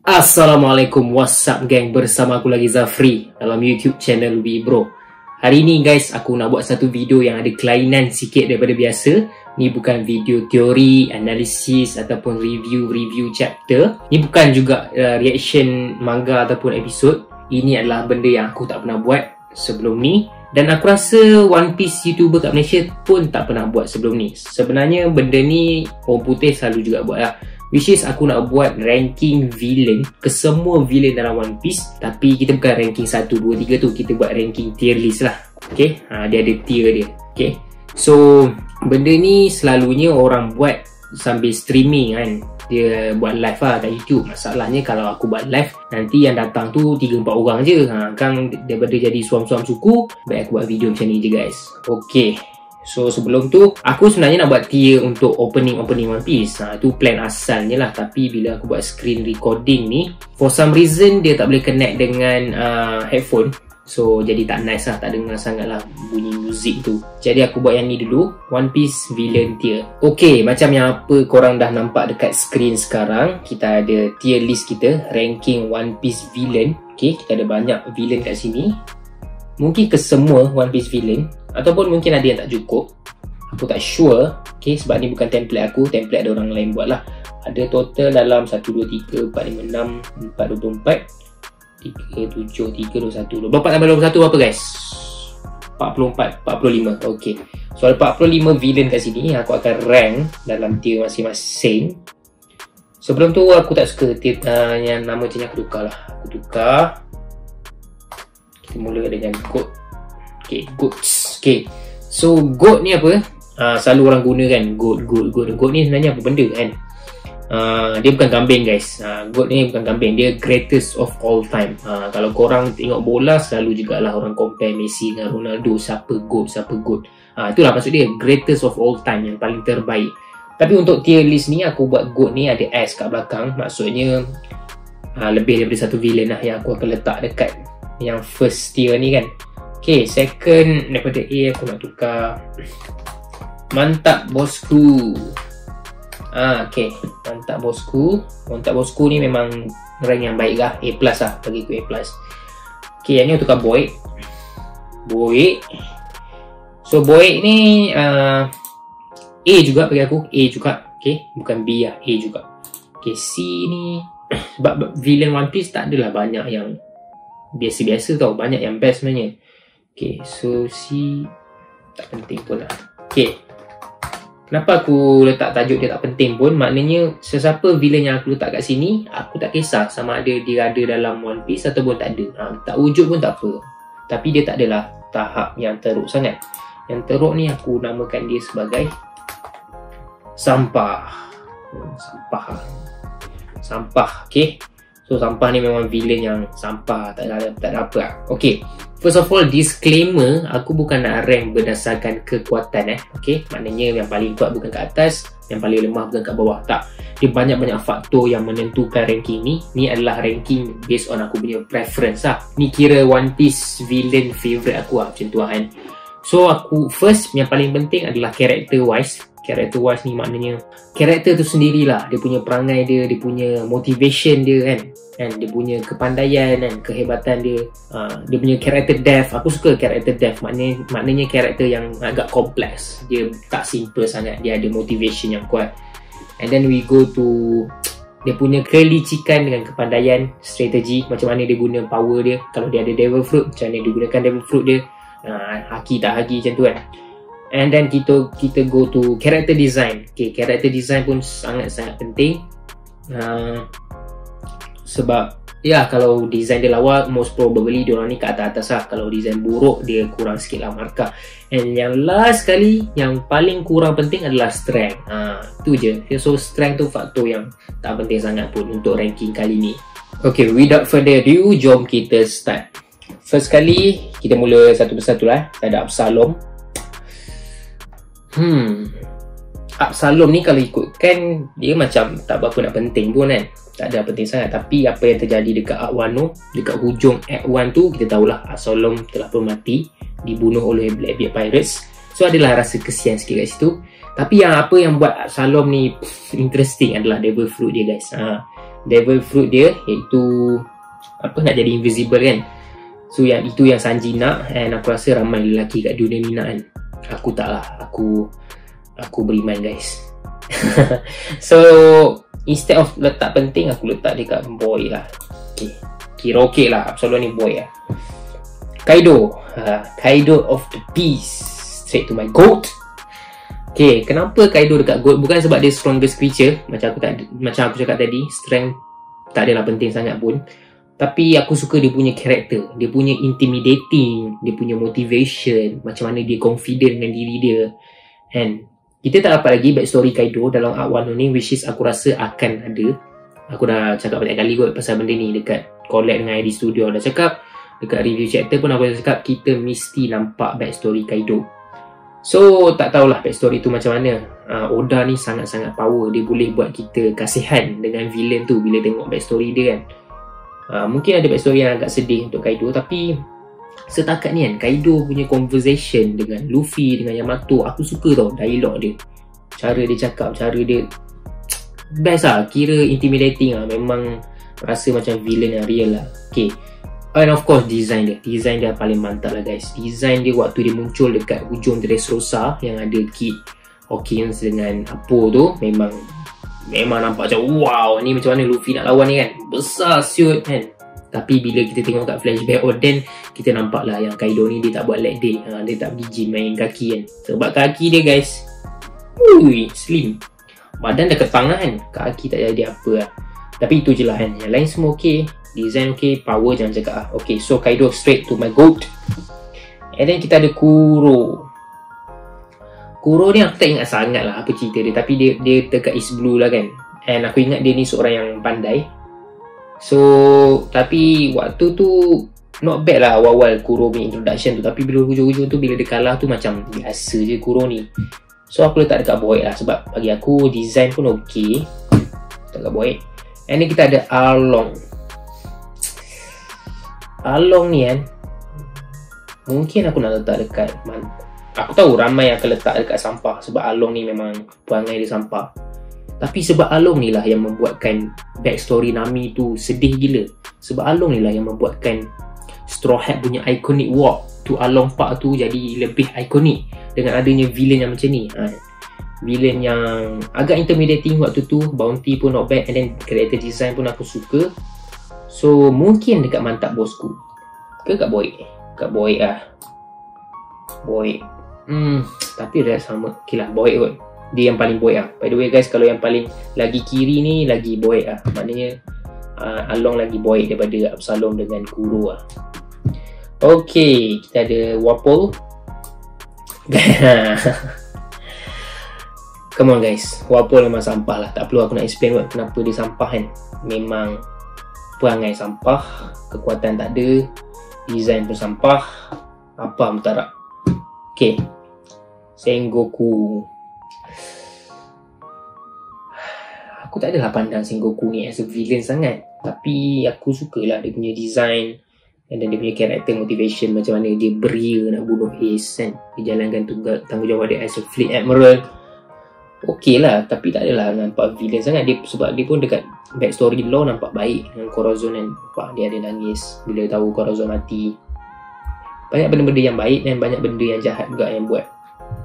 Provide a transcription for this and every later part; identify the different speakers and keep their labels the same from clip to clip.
Speaker 1: Assalamualaikum, what's up gang, bersama aku lagi Zafri dalam YouTube channel Wibro. Hari ni guys, aku nak buat satu video yang ada kelainan sikit daripada biasa. Ni bukan video teori, analisis ataupun review chapter. Ni bukan juga reaction manga ataupun episod. Ini adalah benda yang aku tak pernah buat sebelum ni. Dan aku rasa One Piece YouTuber kat Malaysia pun tak pernah buat sebelum ni. Sebenarnya benda ni orang putih selalu juga buat lah. Which is aku nak buat ranking villain ke semua villain dalam One Piece. Tapi kita bukan ranking 1, 2, 3 tu. Kita buat ranking tier list lah. Okay, dia ada tier dia. Okay, so benda ni selalunya orang buat sambil streaming kan. Dia buat live lah kat YouTube. Masalahnya kalau aku buat live, nanti yang datang tu 3-4 orang je. Kan daripada jadi suam-suam suku, baik aku buat video macam ni je guys. Okay, so sebelum tu aku sebenarnya nak buat tier untuk opening One Piece. Itu plan asalnya lah. Tapi bila aku buat screen recording ni, for some reason dia tak boleh connect dengan headphone. So jadi tak nice lah, tak dengar sangat lah bunyi muzik tu. Jadi aku buat yang ni dulu, One Piece villain tier. Okay, macam yang apa korang dah nampak dekat screen sekarang, kita ada tier list kita, ranking One Piece villain. Okay, kita ada banyak villain kat sini. Mungkin ke semua One Piece villain, ataupun mungkin ada yang tak cukup. Aku tak sure. Okay, sebab ni bukan template aku, template ada orang lain buat lah. Ada total dalam 1, 2, 3, 4, 5, 6, 4, 24 3, 7, 3, 21 24 tambah 21 apa guys? 44, 45. Okay, so ada 45 villain kat sini. Aku akan rank dalam tier masing-masing. Sebelum tu aku tak suka tier yang nama macam ni. Aku tukar lah. Aku tukar. Kita mula dengan GOAT. Okay, GOATs. Okay, so GOAT ni apa? Selalu orang guna kan, GOAT ni sebenarnya apa benda kan? Dia bukan kambing guys. GOAT ni bukan kambing, dia greatest of all time. Kalau korang tengok bola, selalu jugalah orang compare Messi dengan Ronaldo, siapa GOAT. Itulah maksud dia, greatest of all time, yang paling terbaik. Tapi untuk tier list ni, aku buat GOAT ni ada S kat belakang. Maksudnya lebih daripada satu villain lah yang aku akan letak dekat yang first tier ni kan. Okay, second daripada A aku nak tukar Mantap Bosku. Okay, Mantap Bosku. Mantap Bosku ni memang rank yang baik lah, A+ lah, bagi aku A+. Okay, yang ni aku tukar Boy. So Boy ni A juga bagi aku, A juga. Okay, bukan B lah, A juga. Okay, C ni sebab villain One Piece tak adalah banyak yang biasa-biasa tau, banyak yang best sebenarnya. Okay, so C tak penting pun lah. Okay, kenapa aku letak tajuk dia tak penting pun? Maknanya sesiapa villain yang aku letak kat sini, aku tak kisah sama ada dia ada dalam One Piece ataupun tak ada. Tak wujud pun tak apa. Tapi dia tak adalah tahap yang teruk sangat. Yang teruk ni aku namakan dia sebagai Sampah. Sampah. Okay, so Sampah ni memang villain yang sampah, tak ada apa lah. Okay, first of all, disclaimer, aku bukan nak rank berdasarkan kekuatan okay, maknanya yang paling kuat bukan kat atas, yang paling lemah bukan kat bawah. Tak, dia banyak-banyak faktor yang menentukan ranking ni. Ni adalah ranking based on aku punya preference lah. Ni kira One Piece villain favourite aku lah, macam tu lah kan. So aku first, yang paling penting adalah character wise. Character wise ni maknanya karakter tu sendirilah, dia punya perangai dia, dia punya motivation dia kan, dia punya kepandaian kan, kehebatan dia, dia punya character depth. Aku suka character depth, maknanya karakter yang agak kompleks, dia tak simple sangat, dia ada motivation yang kuat. And then we go to dia punya kelicikan dengan kepandaian, strategi, macam mana dia guna power dia. Kalau dia ada devil fruit, macam mana dia gunakan devil fruit dia, haki tak haki macam tu kan. And then kita go to character design. Okay, character design pun sangat-sangat penting. Sebab ya, kalau design dia lawa, most probably diorang ni kat atas lah. Kalau design buruk, dia kurang sikit lah markah. And yang last sekali, yang paling kurang penting adalah strength. Itu je. So strength tu faktor yang tak penting sangat pun untuk ranking kali ni. Okay, without further ado, jom kita start. First kali, kita mula satu persatu lah. Ada Absalom. Absalom ni kalau ikutkan, dia macam tak berapa nak penting pun kan, tak ada penting sangat. Tapi apa yang terjadi dekat Arc Wano, dekat hujung Act 1 tu, kita tahulah Absalom telah pun mati, dibunuh oleh Blackbeard Pirates. So adalah rasa kesian sikit kat situ. Tapi apa yang buat Absalom ni interesting adalah devil fruit dia guys. devil fruit dia, iaitu apa, nak jadi invisible kan. So yang itu yang Sanji nak, and aku rasa ramai lelaki kat dunia ni nak kan. Aku tak lah, aku beriman guys. So instead of letak penting, aku letak dekat boy lah. Okay, kira okay lah, Absolon ni boy lah. Kaido, Kaido of the Beast, straight to my GOAT. Okay, kenapa Kaido dekat GOAT? Bukan sebab dia strongest creature, macam aku cakap tadi, strength tak adalah penting sangat pun. Tapi aku suka dia punya karakter, dia punya intimidating, dia punya motivation, macam mana dia confident dengan diri dia. And kita tak dapat lagi backstory Kaido dalam Arc Wano ni, which is aku rasa akan ada. Aku dah cakap banyak kali kot pasal benda ni dekat collab dengan ID Studio. Dah cakap dekat review chapter pun aku dah cakap kita mesti nampak backstory Kaido. So tak tahulah backstory tu macam mana. Oda ni sangat-sangat power. Dia boleh buat kita kasihan dengan villain tu bila tengok backstory dia kan. Mungkin ada backstory yang agak sedih untuk Kaido, tapi setakat ni kan Kaido punya conversation dengan Luffy, dengan Yamato, aku suka tau dialog dia, cara dia cakap, cara dia best lah. Kira intimidating lah. Memang rasa macam villain yang real lah. Okay, and of course design dia paling mantap lah guys. Design dia waktu dia muncul dekat hujung Dressrosa yang ada Kid Hawkins dengan Apo tu, memang nampak macam wow, ni macam mana Luffy nak lawan ni kan. Besar siut kan. Tapi bila kita tengok kat flashback Oden, kita nampak lah yang Kaido ni dia tak buat leg day. Dia tak pergi gym main kaki kan. Sebab kaki dia guys, slim. Badan dah ketang kan, kaki tak jadi apa lah. Tapi itu je lah kan. Yang lain semua okay, design okay, power jangan cakap lah. Okay, so Kaido straight to my GOAT. And then kita ada Kuro. Kuro ni aku tak ingat sangat lah apa cerita dia, tapi dia dekat East Blue lah kan. And aku ingat dia ni seorang yang pandai. So tapi waktu tu not bad lah awal-awal Kuro punya introduction tu. Tapi bila hujung-hujung tu, bila dia kalah tu macam biasa je Kuro ni. So aku letak dekat Boyd lah, sebab bagi aku design pun okay. Dekat Boyd. And ni kita ada Arlong. Arlong ni kan, mungkin aku nak letak dekat aku tahu ramai akan letak dekat sampah, sebab Arlong ni memang perangai dia sampah. Tapi sebab Arlong ni lah yang membuatkan backstory Nami tu sedih gila. Sebab Arlong ni lah yang membuatkan Straw Hat punya iconic walk to Arlong Park tu jadi lebih ikonik dengan adanya villain yang macam ni. Villain yang agak intimidating waktu tu, bounty pun not bad, and then character design pun aku suka. So mungkin dekat Mantap Bosku ke kat Boyd? Kat Boyd lah. Boyd. Tapi dah sama. Okay lah, Boyd kot. Dia yang paling Boyd lah. By the way guys, kalau yang paling lagi kiri ni lagi Boyd lah. Maknanya Arlong lagi Boyd daripada Absalom dengan Kuro lah. Okay, kita ada Wapol. Come on guys, Wapol memang sampah lah. Tak perlu aku nak explain buat kenapa dia sampah kan. Memang perangai sampah, kekuatan tak ada, design pun sampah. Apa pun tak nak. Okay, Sengoku. Aku tak adalah pandang Sengoku ni as a villain sangat, tapi aku sukalah dia punya design dan dia punya character motivation, macam mana dia beria nak bunuh Ace kan. Dia jalankan tanggungjawab dia as a fleet admiral. Okay lah, tapi tak adalah nampak villain sangat dia, sebab dia pun dekat backstory below nampak baik dengan Corazon kan. Nampak dia ada nangis bila tahu Corazon mati. Banyak benda-benda yang baik dan banyak benda yang jahat juga yang buat.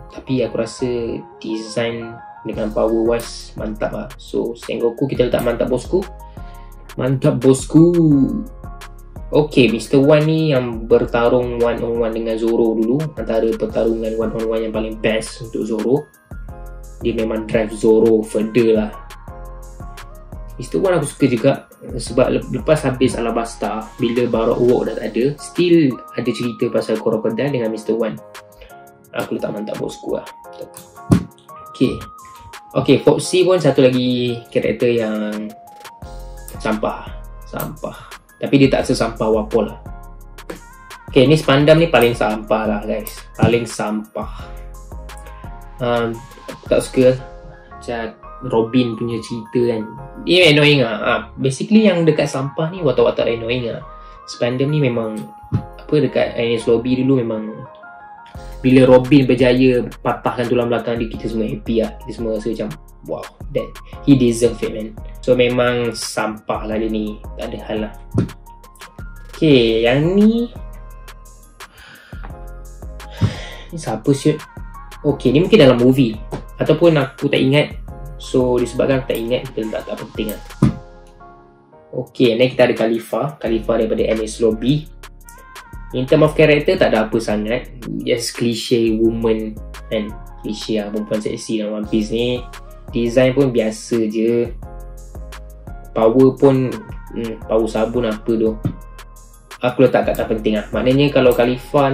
Speaker 1: Tapi aku rasa design dengan power wise mantap lah. So Sengoku kita letak Mantap Bosku. Mantap Bosku. Okay, Mr. One ni yang bertarung one on one dengan Zoro dulu. Antara pertarungan one on one yang paling best untuk Zoro. Dia memang drive Zoro further lah. Mr. One aku suka juga, sebab lepas habis Alabasta, bila Barok Walk dah tak ada, still ada cerita pasal Crocodile dengan Mr. One. Aku letak Mantap Bosku lah. Okay, Foxy pun satu lagi karakter yang sampah. Tapi dia tak sesampah Wapol lah. Okay, ni Spandam ni paling sampah lah guys. Paling sampah. Aku tak suka macam Robin punya cerita kan. Dia annoying lah. Basically yang dekat sampah ni watak-watak annoying lah. Spandam ni memang apa, dekat Ines Lobby dulu memang bila Robin berjaya patahkan tulang belakang dia, kita semua happy lah. Kita semua rasa macam wow, that he deserve it, man. So memang sampah lah dia ni, tak ada hal lah. Okay, yang ni siapa siut? Okay, ni mungkin dalam movie ataupun aku tak ingat. So disebabkan aku tak ingat, kita tak penting lah. Okay, next kita ada Khalifa daripada NS Lobby. In term of character tak ada apa sangat, just cliche woman kan, cliche lah perempuan seksi dalam One Piece ni. Design pun biasa je, power pun power sabun apa tu, aku letak kat tak penting lah. Maknanya kalau Khalifa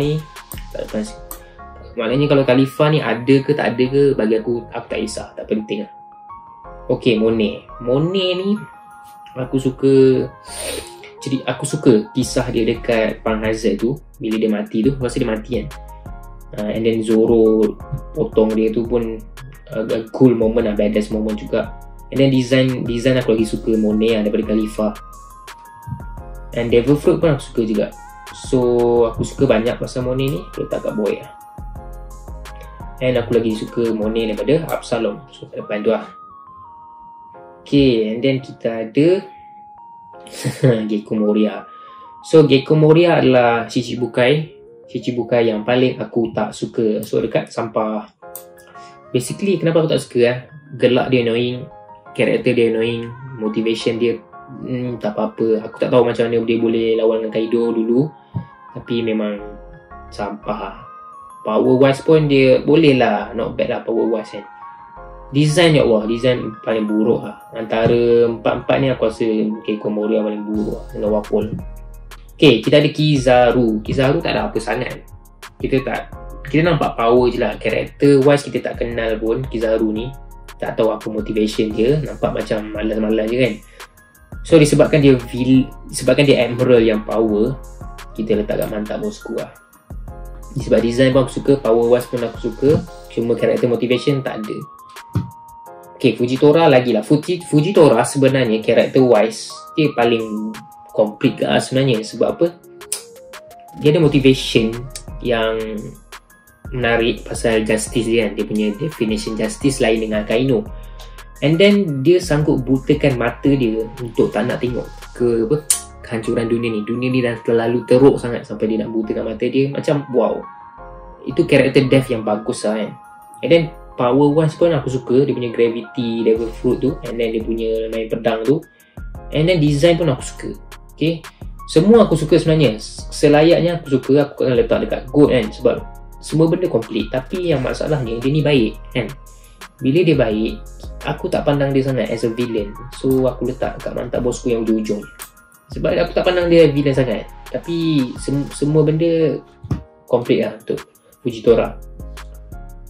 Speaker 1: ni ada ke tak ada ke, bagi aku tak kisah, tak penting lah. Okay, Monet ni aku suka kisah dia dekat Pang Hazard tu, bila dia mati tu, rasa dia mati kan. And then Zoro potong dia tu pun a cool moment lah, badass moment juga. And then design aku lagi suka Monet lah daripada Khalifa. And Devil Fruit pun aku suka juga. So aku suka banyak pasal Monet ni, aku letak kat boy lah. And aku lagi suka Monet daripada Absalom, so kat depan tu lah. Okay, and then kita ada Gecko Moria. So Gecko Moria adalah Shichibukai yang paling aku tak suka. So dekat sampah. Basically kenapa aku tak suka lah, gelak dia annoying, karakter dia annoying, motivation dia tak apa-apa. Aku tak tahu macam mana dia boleh lawan dengan Kaido dulu, tapi memang sampah lah. Power wise pun dia boleh lah, not bad lah power wise kan. Design, ya Allah, design paling buruk lah. Antara empat-empat ni aku rasa Gecko Moria paling buruk lah dengan Wapol. Okay, kita ada Kizaru tak ada apa sangat. Kita nampak power je lah. Character wise kita tak kenal pun Kizaru ni, tak tahu apa motivation dia, nampak macam malas-malas je kan. So disebabkan dia Emerald yang power, kita letak kat mantap bosku lah. Sebab design pun aku suka, power wise pun aku suka, cuma character motivation tak ada. Okay, Fujitora lagi lah. Fujitora sebenarnya character wise dia paling complete ke sebenarnya. Sebab apa? Dia ada motivation yang menarik pasal justice dia kan. Dia punya definition justice lain dengan Akainu. And then dia sanggup butakan mata dia untuk tak nak tengok ke apa, kehancuran dunia ni. Dunia ni dah terlalu teruk sangat sampai dia nak butakan mata dia. Macam wow, itu character death yang bagus lah kan. And then power wise pun aku suka, dia punya gravity, Devil Fruit tu, and then dia punya main pedang tu, and then design pun aku suka. Okay, semua aku suka sebenarnya. Selayaknya aku suka, aku akan letak dekat GOAT kan, sebab semua benda complete. Tapi yang masalahnya dia ni baik kan. Bila dia baik, aku tak pandang dia sangat as a villain. So aku letak kat mantap bosku yang ujung-ujung. Sebab aku tak pandang dia villain sangat. Tapi semua benda complete lah untuk Fujitora.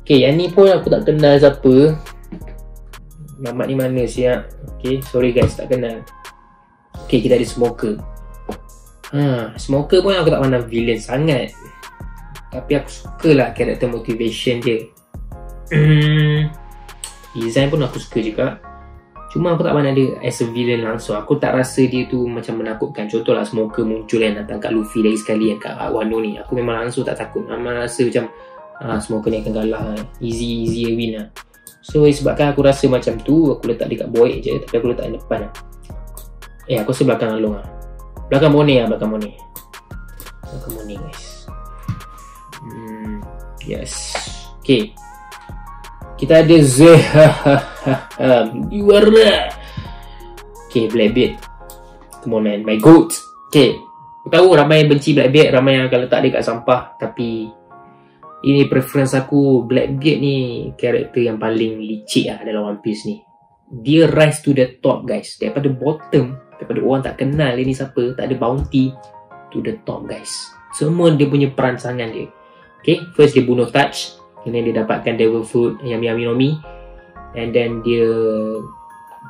Speaker 1: Okay, yang ni pun aku tak kenal siapa. Mamat ni mana siap. Okay, sorry guys, tak kenal. Okay, kita ada Smoker. Smoker pun aku tak pandang villain sangat, tapi aku suka lah karakter motivation dia. Design pun aku suka juga, cuma aku tak pandang dia as a villain langsung. Aku tak rasa dia tu macam menakutkan. Contohlah Smoker muncul kan, datang kat Luffy lagi sekali kan, kat Wano ni, aku memang langsung tak takut. Memang rasa macam Smoker ni akan kalah, easy win lah. So sebabkan aku rasa macam tu, aku letak dia kat Boy je, tapi aku letak depan lah. Aku rasa belakang Along lah. Belakang Monet guys. Yes. Okay, kita ada Yuara. Okay, Blackbeard, come on man, my goat. Okay, aku tahu ramai benci Blackbeard, ramai yang akan letak dia kat sampah, tapi ini preference aku. Blackbeard ni karakter yang paling licik lah dalam One Piece ni. Dia rise to the top guys, daripada bottom, daripada orang tak kenal dia ni siapa, tak ada bounty, to the top guys. Semua dia punya perancangan dia. Okay, first dia bunuh Touch, and then dia dapatkan Devil Fruit, Yami no Mi, and then dia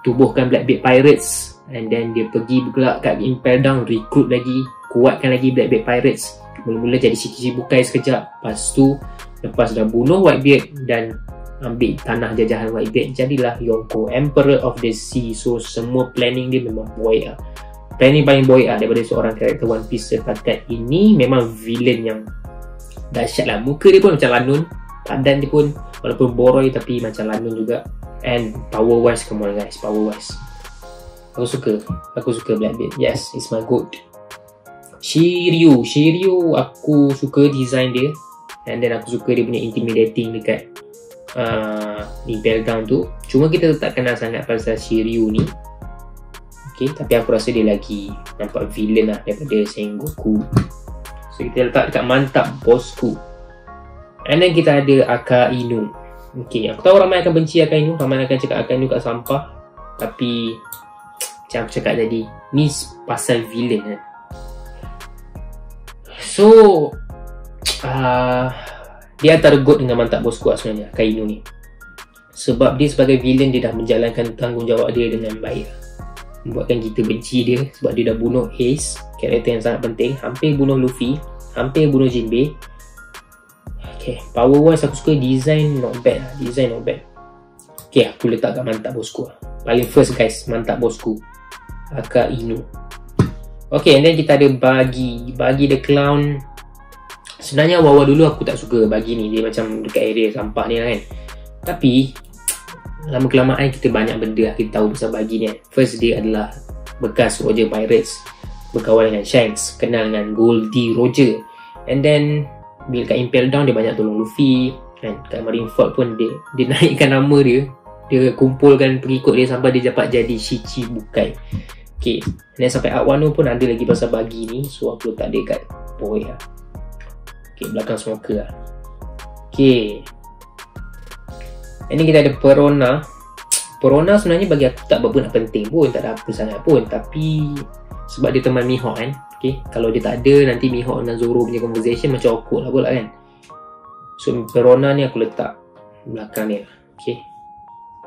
Speaker 1: tubuhkan Blackbeard Pirates, and then dia pergi bergerak kat Impel Down, recruit lagi, kuatkan lagi Blackbeard Pirates. Mula-mula jadi Shichibukai sekejap, lepas dah bunuh Whitebeard dan ambil tanah jajahan Whitebeard, jadilah Yonko, Emperor of the Sea. So semua planning dia memang boy lah. Planning paling boy lah daripada seorang karakter One Piece setakat ini. Memang villain yang dahsyat lah. Muka dia pun macam Lanun, badan dia pun walaupun boroi tapi macam Lanun juga. And power wise, come on guys, power wise. Aku suka Blackbeard. Yes, it's my goat. Shiryu aku suka design dia. And then aku suka dia punya intimidating dekat Impel Down tu. Cuma kita tak kenal sangat pasal Shiryu ni. Okay, tapi aku rasa dia lagi nampak villain lah daripada Sengoku. So kita letak dekat mantap bosku. And then kita ada Akainu. Okay, aku tahu ramai akan benci Akainu, ramai akan cakap Akainu kat sampah. Tapi macam aku cakap tadi, ni pasal villain kan. So dia antara goat dengan mantap bosku lah sebenarnya, Akainu ni. Sebab dia sebagai villain, dia dah menjalankan tanggungjawab dia dengan baik. Membuatkan kita benci dia sebab dia dah bunuh Ace, karakter yang sangat penting. Hampir bunuh Luffy, hampir bunuh Jinbei. Okay, power wise aku suka, design not bad lah. Design not bad. Okay, aku letak kat mantap bosku lah. Paling first guys, mantap bosku Akainu. Okay, and then kita ada Buggy the Clown. Sebenarnya awal-awal dulu aku tak suka Buggy ni. Dia macam dekat area sampah ni lah kan. Tapi lama kelamaan kita banyak benda lah kita tahu pasal Buggy ni kan. First, dia adalah bekas Roger Pirates, berkawan dengan Shanks, kenal dengan Goldie Roger. And then bila kat Impel Down dia banyak tolong Luffy kan. Kat Marineford pun dia naikkan nama dia. Dia kumpulkan pengikut dia sampai dia dapat jadi Shichibukai. Okay, dan sampai Art Wano pun ada lagi pasal Buggy ni. So aku letak dia kat bawah lah. Okay, belakang smoker lah. Okay, ini kita ada Perona. Perona sebenarnya bagi aku tak berapa nak penting pun, tak ada apa sangat pun. Tapi sebab dia teman Mihawk kan. Okay, kalau dia tak ada, nanti Mihawk dengan Zoro punya conversation macam awkward lah pula kan. So Perona ni aku letak belakang ni lah.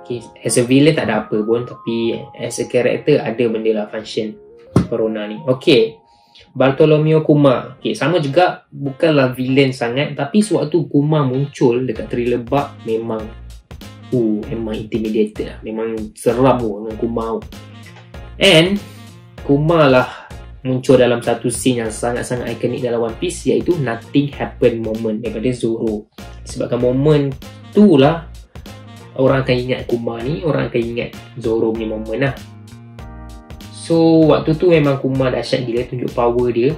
Speaker 1: Okay, as a villain tak ada apa pun, tapi as a character ada benda lah function Perona ni. Okay, Bartolomeo Kuma. Okay, sama juga, bukanlah villain sangat, tapi sewaktu Kuma muncul dekat Thriller Bark memang intimidated lah. Memang seram dengan Kuma. And Kuma lah muncul dalam satu scene yang sangat-sangat ikonik dalam One Piece, iaitu Nothing Happened moment daripada Zoro. Sebabkan moment tu lah orang akan ingat Kuma ni, orang akan ingat Zoro punya moment lah. So waktu tu memang Kuma dahsyat gila tunjuk power dia.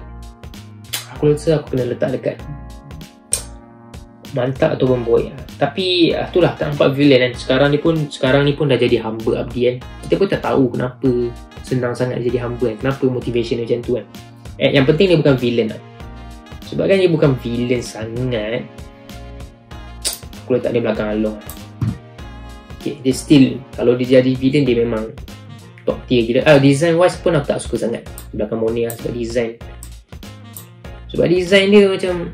Speaker 1: Aku rasa aku kena letak dekat mantap ataupun boy lah. Tapi itulah, tak nampak villain kan. Sekarang ni pun dah jadi hamba abdi kan. Kita pun tak tahu kenapa senang sangat jadi hamba kan. Kenapa motivation macam tu kan. Yang penting dia bukan villain lah. Sebab kan dia bukan villain sangat, aku letak dia belakang Along. Okay, dia still, kalau dia jadi villain dia memang top tier gila. Design wise pun aku tak suka sangat belakang Monet lah. Sebab design dia macam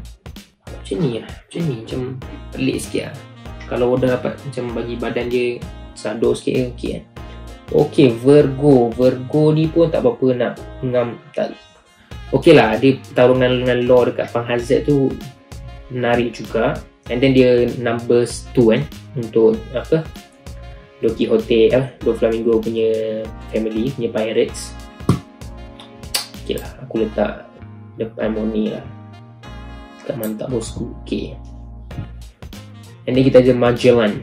Speaker 1: ni lah. Macam pelik sikit lah. Kalau dah dapat macam bagi badan dia shadow sikit okay kan. Okay, Virgo ni pun tak berapa nak ngam tak. Okay lah, dia pertarungan dengan Law dekat Pang Hazard tu menarik juga. And then dia numbers 2 kan, untuk apa, Don Quixote Doflamingo punya family, punya pirates. Okay lah, aku letak depan Monet lah, dekat mantap bosku. Okay, and then kita ada Magellan.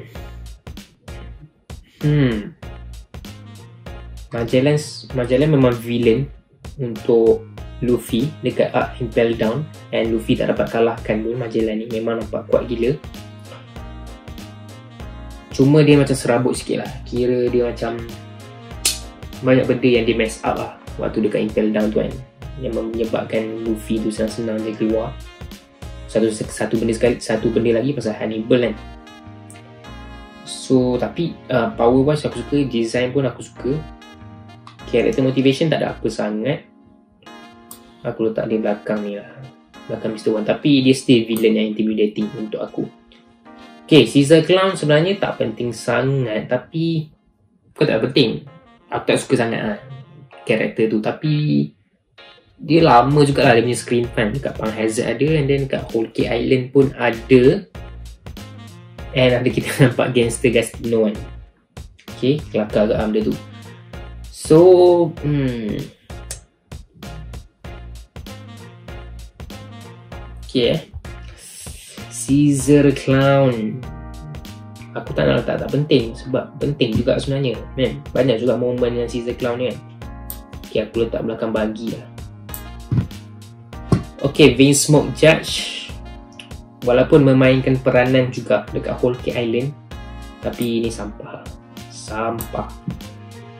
Speaker 1: Magellan memang villain untuk Luffy dekat Arc Impel Down. And Luffy tak dapat kalahkan pun Magellan ni. Memang nampak kuat gila. Cuma dia macam serabut sikit lah. Kira dia macam banyak benda yang dia mess up lah waktu dekat Impel Down tu kan, yang menyebabkan Luffy tu senang-senang dia keluar. Satu benda lagi pasal Hannibal kan. So tapi power wise aku suka, design pun aku suka, character motivation tak ada apa sangat. Aku letak dia belakang ni lah, belakang Mr. One. Tapi dia still villain yang intimidating untuk aku. Okay, Caesar Clown sebenarnya tak penting sangat, tapi bukan tak penting, aku tak suka sangat lah karakter tu. Tapi dia lama juga lah dia punya screen time. Dekat Pang Hazard ada, and then dekat Whole Cake Island pun ada. And ada kita nampak Gangster Gastino kan. Okay, kelakar agak benda tu. So okay Caesar Clown. Aku tak nak letak tak penting, sebab penting juga sebenarnya, man. Banyak juga momen yang Caesar Clown ni kan. Okay, aku letak belakang bagi lah. Okay, Vinsmoke Judge. Walaupun memainkan peranan juga dekat Whole Cake Island, tapi ini sampah. Sampah.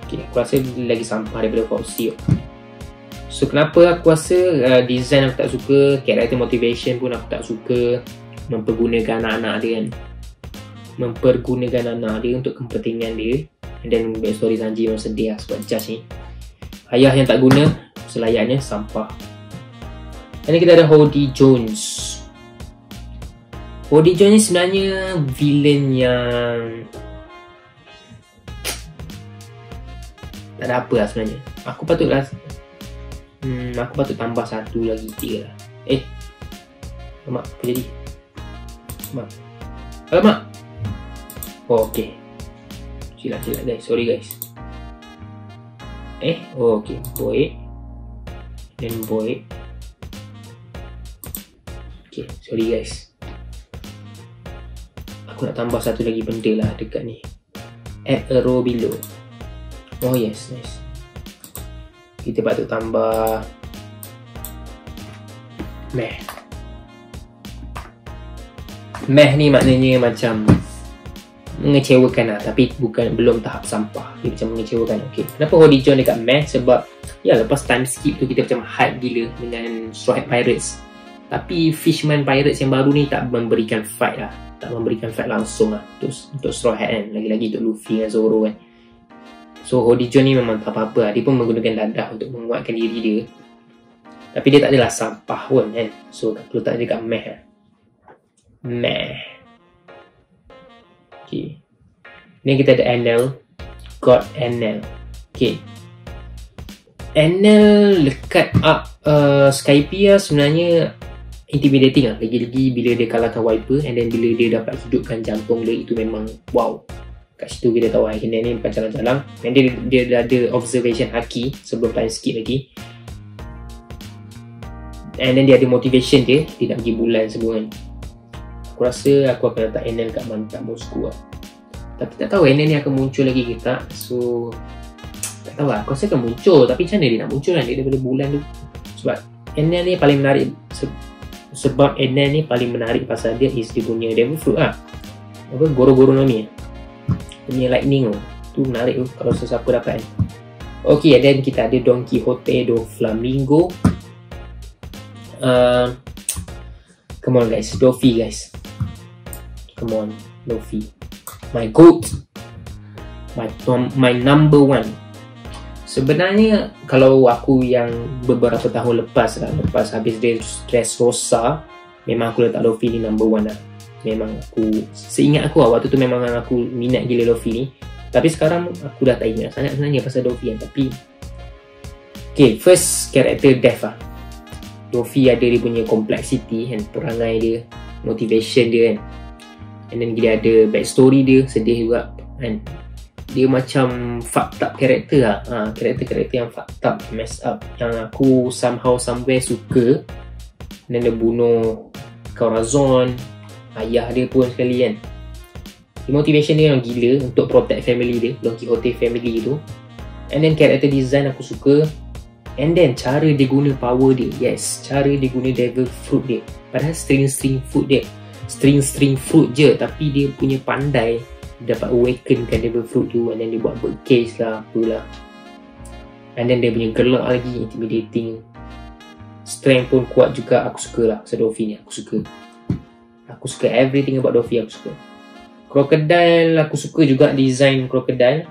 Speaker 1: Okay, aku rasa lagi sampah daripada Foxy. So kenapa aku rasa design aku tak suka, character motivation pun aku tak suka. Mempergunakan anak-anak dia kan, mempergunakan anak dia untuk kepentingan dia. And then backstory Sanji memang sedih lah sebab Judge ni ayah yang tak guna, selayaknya sampah. Dan kita ada Hody Jones. Hody Jones ni sebenarnya villain yang tak ada apa lah sebenarnya. Aku patut tambah satu lagi, 3 lah. Alamak, apa jadi? Alamak. Oh, okay. Silap guys, sorry guys. Okay, boy. Then boy. Okay, sorry guys. Aku nak tambah satu lagi benda lah dekat ni. Add a row below. Oh yes, nice. Kita patut tambah meh. Meh ni maknanya macam mengecewakan lah, tapi belum tahap sampah. Dia macam mengecewakan. Okay, kenapa Hody Jones dekat meh? Sebab ya lepas time skip tu kita macam hype gila dengan Straw Hat Pirates. Tapi Fishman Pirates yang baru ni tak memberikan fight lah, tak memberikan fight langsung lah untuk Straw Hat kan. Lagi-lagi untuk Luffy dan Zoro kan. So Hody Jones ni memang tak apa-apa lah. Dia pun menggunakan dadah untuk menguatkan diri dia, tapi dia tak adalah sampah pun kan. So aku letak dekat meh lah. Meh. Okay, ni kita ada Enel, God Enel. Okay, Enel lekat up Skypiea sebenarnya intimidating lah. Lagi-lagi bila dia kalahkan Wiper, and then bila dia dapat hidupkan jantung dia, itu memang wow. Kat situ kita tahu Enel ni bukan jalan-jalan. And dia dah ada observation haki sebelum time skip lagi. And then dia ada motivation dia nak pergi bulan semua kan. Aku rasa aku akan letak Enel kat mantap bosku lah. Tapi tak tahu Enel ni akan muncul lagi ke tak. So tak tahu lah, aku rasa akan muncul. Tapi macam mana dia nak muncul kan, dia daripada bulan tu. Sebab Enel ni paling menarik. Sebab Enel ni paling menarik pasal dia is dia punya Devil Fruit lah. Apa, Goro-Goro Nomi punya lightning tu menarik tu kalau sesiapa dapat kan. Okay, and then kita ada Don Quixote do Flamingo. Come on guys, Luffy guys. Come on, Luffy. My GOAT. My number one. Sebenarnya kalau aku yang beberapa tahun lepas habis Dressrosa, memang aku letak Luffy ni number one lah. Memang aku, seingat aku waktu tu memang aku minat gila Luffy ni. Tapi sekarang aku dah tak ingat sangat sebenarnya pasal Luffy kan. Tapi okay, first character Death lah. Luffy ada dia punya complexity kan, perangai dia, motivation dia kan. And then dia ada backstory dia, sedih juga kan. Dia macam fucked up character lah. Karakter-karakter yang fucked up, messed up, yang aku somehow somewhere suka. And then dia bunuh Corazon, ayah dia pun sekali kan. Motivation dia yang gila untuk protect family dia, Don Quixote family tu. And then character design aku suka. And then cara dia guna power dia, yes, cara dia guna Devil Fruit dia. Padahal string fruit je, tapi dia punya pandai dapat awakenkan Devil Fruit tu. And then dia buat bird cage lah, apalah. And then dia punya gelak lagi, intimidating. Strength pun kuat juga, aku suka lah pasal Luffy ni, aku suka everything about Luffy, aku suka. Crocodile, aku suka juga design Crocodile.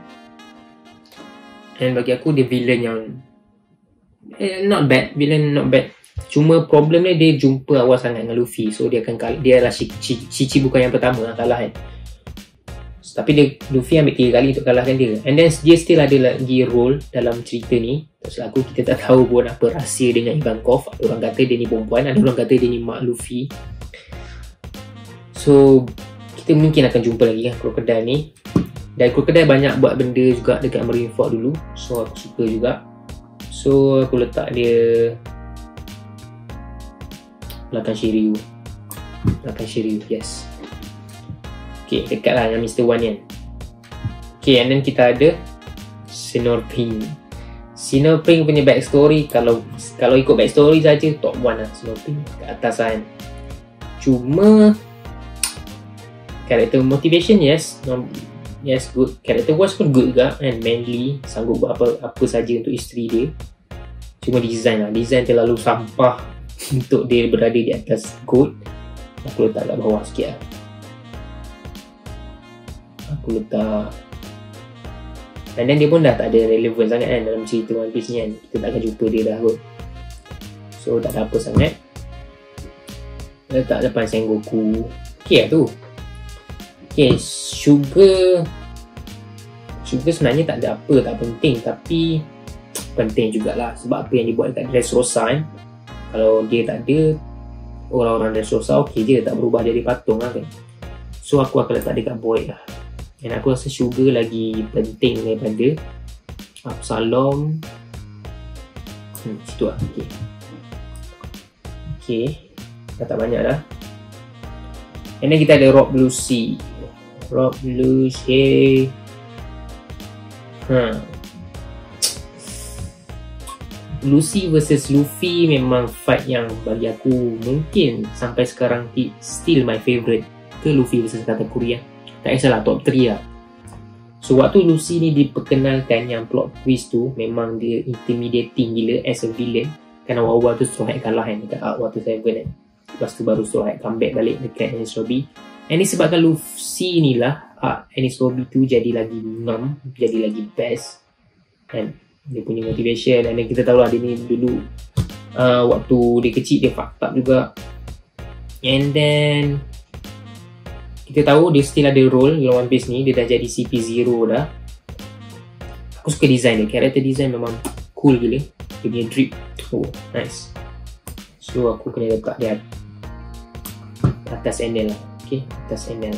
Speaker 1: And bagi aku dia villain yang not bad, cuma problem dia jumpa awal sangat dengan Luffy. So dia akan kalah, dia adalah Cici bukan yang pertama lah kalah kan. Tapi Luffy ambil 3 kali untuk kalahkan dia. And then dia still ada lagi role dalam cerita ni. Sebab aku, kita tak tahu pun apa rahsia dengan Ivankov. Ada orang kata dia ni perempuan, ada orang kata dia ni mak Luffy. So kita mungkin akan jumpa lagi kan Crocodile ni. Dan Crocodile banyak buat benda juga dekat Marineford dulu. So aku suka juga. So aku letak dia belakang Shiryu. Makan Shiryu, yes. Okay, dekat lah dengan Mr. One kan. Okay, and then kita ada Snorping. Snorping punya backstory, kalau ikut backstory saja, top 1 lah Snorping kat atas kan. Cuma character motivation, yes, good. Character wise pun good juga kan, manly, sanggup buat apa saja untuk isteri dia. Cuma design terlalu sampah untuk dia berada di atas gold. Aku letak kat bawah sikit lah. Aku letak, and then dia pun dah tak ada relevan sangat kan dalam cerita One Piece ni kan. Kita tak akan jumpa dia dah kot, so tak ada apa sangat. Letak depan Sengoku. Okay lah tu. Okay, Sugar sebenarnya tak ada apa, tak penting. Tapi penting jugalah, sebab apa yang dibuat dekat Dressrosa kan. Kalau dia tak ada, orang-orang Dressrosa okay je, tak berubah jadi patung lah kan. So aku akan letak dekat Boy lah. Dan aku rasa Sugar lagi penting daripada Absalom. Situ lah. Okay, dah tak banyak dah. And then kita ada Rock Blue Sea. Lucy versus Luffy memang fight yang bagi aku mungkin sampai sekarang still my favourite. Ke Luffy versus Katakuri lah. Tak kisahlah, top 3 lah. So waktu Lucy ni diperkenalkan, yang plot twist tu memang dia intimidating gila as a villain. Kan awal-awal tu Straw Hat kalah kan dekat Arc Water 7 kan. Lepas tu baru Straw Hat comeback balik dekat Enies Lobby. And disebabkan Lucy ni lah Enies Lobby tu jadi lagi ngam, jadi lagi best kan. Dia punya motivation. Dan kita tahu lah dia ni dulu waktu dia kecil dia fucked up juga. And then kita tahu dia still ada role dalam One Piece ni. Dia dah jadi CP0 dah. Aku suka design dia. Character design memang cool gila. Dia punya drip, oh nice. So aku kena letak dia atas NL lah. Okay, atas NL.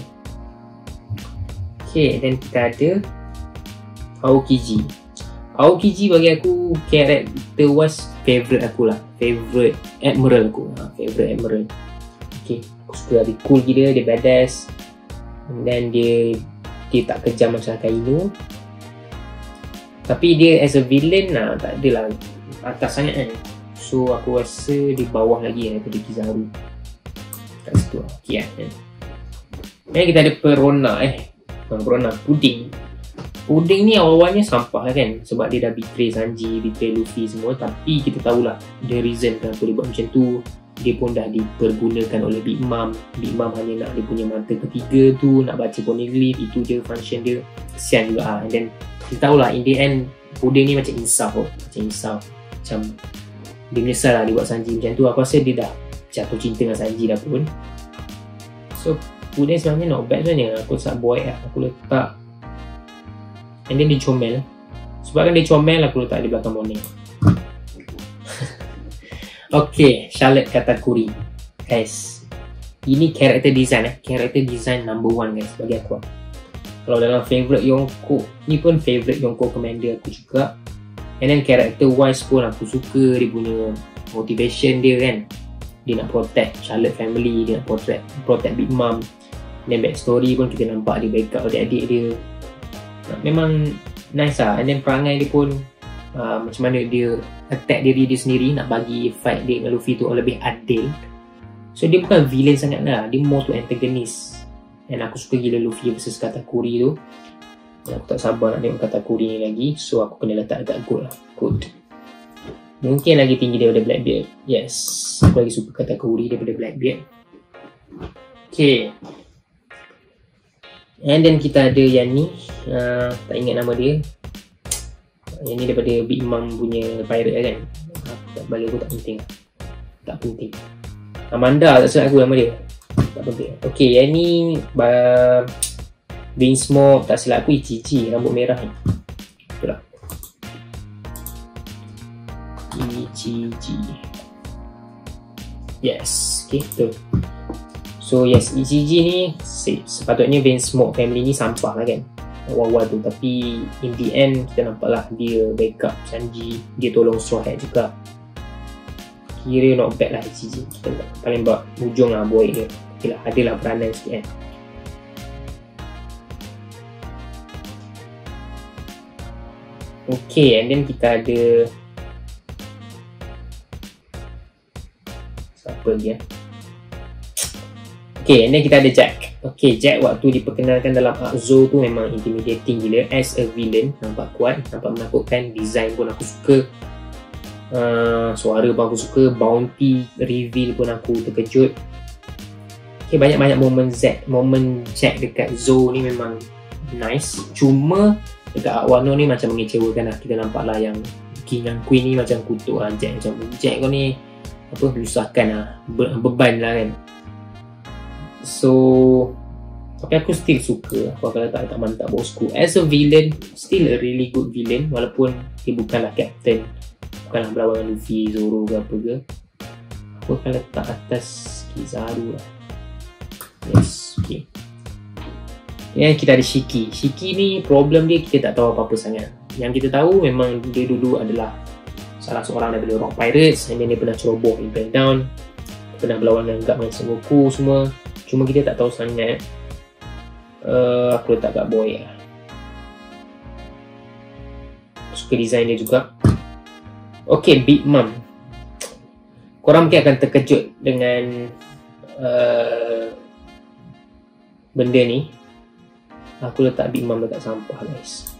Speaker 1: Okay, then kita ada Aokiji. Aokiji bagi aku character wise favourite aku lah. Favourite Admiral aku. Favourite Admiral. Okay, aku suka dia cool gila, dia badass. Dan dia tak kejam macam Akainu. Tapi dia as a villain tak adalah atas sangat kan. So aku rasa di bawah lagi daripada Kizaru kat situ. Okay kan. Dan kita ada Perona, Puding ni awal-awalnya sampah lah kan. Sebab dia dah betray Sanji, betray Luffy semua. Tapi kita tahulah the reason kenapa dia buat macam tu. Dia pun dah dipergunakan oleh Big Mom. Big Mom hanya nak dia punya mata ketiga tu, nak baca poneglyph, itu je function dia. Kesian juga And then kita tahulah in the end Puding ni macam insaf. Macam dia menyesal lah dia buat Sanji macam tu. Aku rasa dia dah jatuh cinta dengan Sanji dah pun. So Puding sebenarnya not bad sebenarnya. Aku tak buat lah, aku letak. And then dia comel. Sebabkan dia comel, aku letak di belakang morning. Okay, Charlotte Katakuri. Guys, ini character design Character design number 1 guys bagi aku. Kalau dalam favourite Yonko, ni pun favourite Yonko Commander aku juga. And then character wise pun aku suka dia punya motivation dia kan. Dia nak protect Charlotte family, dia nak protect Big Mom. Dan backstory pun kita nampak dia backup adik-adik dia. Memang nice lah. And then perangai dia pun macam mana dia attack diri dia sendiri, nak bagi fight dia dengan Luffy tu lebih adil. So dia bukan villain sangat lah, dia more to antagonist. Dan aku suka gila Luffy versus Katakuri tu. Dan aku tak sabar nak tengok Katakuri ni lagi. So aku kena letak dekat gold lah. Gold mungkin lagi tinggi daripada Blackbeard. Yes, aku lagi suka Katakuri daripada Blackbeard. Okay, and then kita ada yang ni, tak ingat nama dia. Yang ni daripada Big Mom punya pirate kan. Aku tak balik, aku tak penting. Tak penting. Amanda tak silap aku nama dia. Tak penting. Okay, yang ni Vinsmoke, tak silap aku Ichichi, rambut merah ni. Itulah Ichichi. Yes, okay, betul. So yes, Ichichi ni sepatutnya Vinsmoke family ni sampah lah kan awal-awal tu. Tapi in the end kita nampak lah dia backup Sanji, dia tolong Straw Hat juga. Kira not bad lah Ichichi. Kita paling ujung lah boy dia. Okay lah, adalah peranan sikit kan. Okay, and then kita ada siapa lagi Okay, and then kita ada Jack. Okay, Jack waktu diperkenalkan dalam Arc Zo tu memang intimidating gila. As a villain, nampak kuat, nampak menakutkan. Design pun aku suka, suara pun aku suka, bounty reveal pun aku terkejut. Okay, banyak-banyak moment Jack dekat Zo ni memang nice. Cuma dekat Arc Wano ni macam mengecewakan lah. Kita nampak lah yang King dan Queen ni macam kutuk lah Jack. Macam Jack kau ni apa, menyusahkan lah, beban lah kan. So tapi aku still suka. Aku akan letak mantap bosku. As a villain, still a really good villain. Walaupun dia bukanlah captain, bukanlah berlawan dengan Luffy, Zoro ke apa ke. Aku akan letak atas Kizaru lah. Yes, okay. Yang kita ada Shiki. Shiki ni problem dia kita tak tahu apa-apa sangat. Yang kita tahu memang dia dulu adalah salah seorang daripada Rock Pirates, and then dia pernah ceroboh Impel Down, pernah berlawan dengan Garp dengan Sengoku semua. Cuma kita tak tahu sangat. Aku letak kat boy lah. Suka design dia juga. Okay, Big Mom. Korang mungkin akan terkejut dengan benda ni. Aku letak Big Mom dekat sampah guys.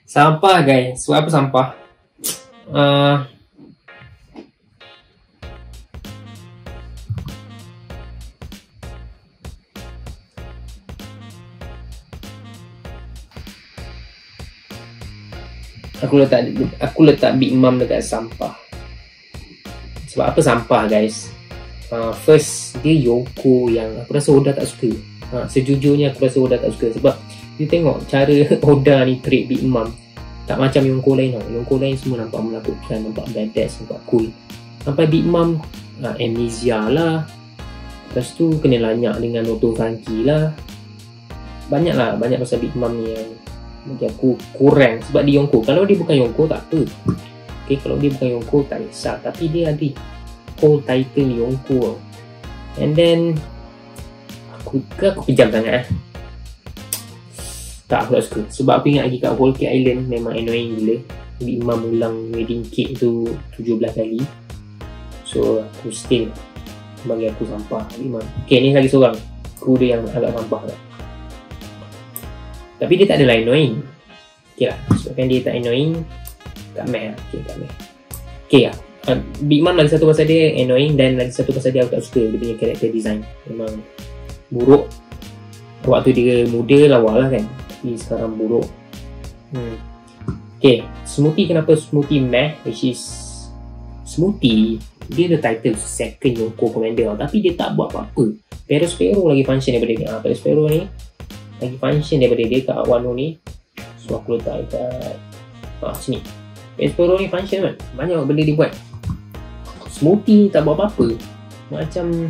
Speaker 1: Sampah guys. Sebab apa sampah? Aku letak Big Mom dekat sampah. Sebab apa sampah guys? First, dia Yonko yang aku rasa Oda tak suka. Sejujurnya aku rasa Oda tak suka. Sebab dia tengok cara Oda ni treat Big Mom, tak macam Yonko lain tau. Yonko lain semua nampak menakutkan, nampak badass, nampak cool. Sampai Big Mom amnesia lah. Lepas tu kena lanyak dengan Noto Franky lah. Banyak pasal Big Mom ni yang bagi aku kurang. Sebab dia Yonko. Kalau dia bukan Yonko tak apa. Okay, kalau dia bukan Yonko tak kisah. Tapi dia ada whole title Yonko. And then aku pejam sangat Tak, aku tak suka. Sebab aku ingat lagi kat Whole Cake Island memang annoying gila. Big Mom ulang wedding cake tu 17 kali. So aku still, bagi aku sampah Big Mom. Okay, ni lagi seorang kru dia yang agak sampah lah. Tapi dia tak adalah annoying. Okay lah, sebabkan dia tak annoying, tak meh lah. Okay, tak meh. Okay lah, Big Mom lagi satu pasal dia annoying, dan lagi satu pasal dia aku tak suka dia punya character design. Memang buruk. Waktu dia muda lawa lah kan, tapi sekarang buruk. Okay, Smoothie, kenapa Smoothie meh? Which is Smoothie, dia ada title second Yonko Commander tau, tapi dia tak buat apa-apa. Perospero lagi function daripada dia. Perospero ni lagi function daripada dia kat Wano ni. So aku letak dekat sini. Perospero ni function kan, banyak benda dia buat. Smoothie tak buat apa-apa. Macam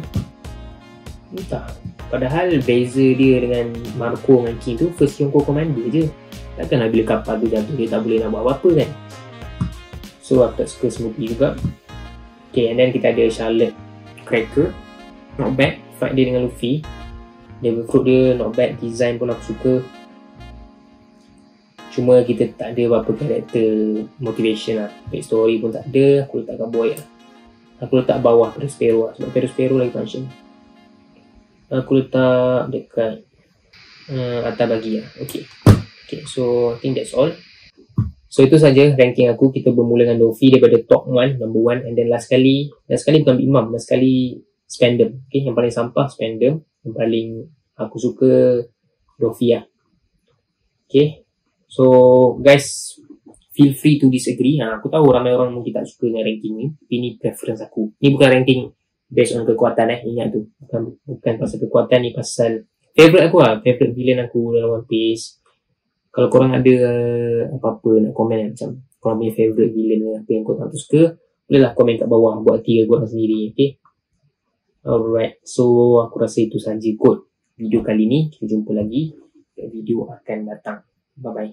Speaker 1: entah. Padahal beza dia dengan Marco dengan King tu first Yonko Commander je. Takkanlah bila kapal tu jatuh dia tak boleh nak buat apa-apa kan. So aku tak suka Smoothie juga. Okay, and then kita ada Charlotte Cracker. Not bad. Fight dia dengan Luffy, dia recruit dia, not bad. Design pun aku suka. Cuma kita tak ada apa-apa karakter motivation lah. Backstory pun tak ada. Aku letak kat boy lah. Aku letak bawah Perospero lah, sebab Perospero lagi function. Aku letak dekat atas bagi lah. Okay, so I think that's all. So itu saja ranking aku. Kita bermula dengan Luffy daripada top 1, number 1. And then last kali bukan Big Mom, last kali Spandam. Okay, yang paling sampah Spandam. Yang paling aku suka Luffy lah. Okay, so guys, feel free to disagree. Aku tahu ramai orang mungkin tak suka dengan ranking ni, tapi ni preference aku. Ni bukan ranking based on kekuatan ingat tu. Bukan pasal kekuatan, ni pasal favourite aku lah, favourite villain aku dalam One Piece. Kalau korang ada apa-apa nak komen macam korang punya favourite villain apa yang korang tu suka, bolehlah komen kat bawah, buat 3 korang sendiri. Okay, alright, so aku rasa itu sahaja kot video kali ni. Kita jumpa lagi kat video akan datang. Bye bye.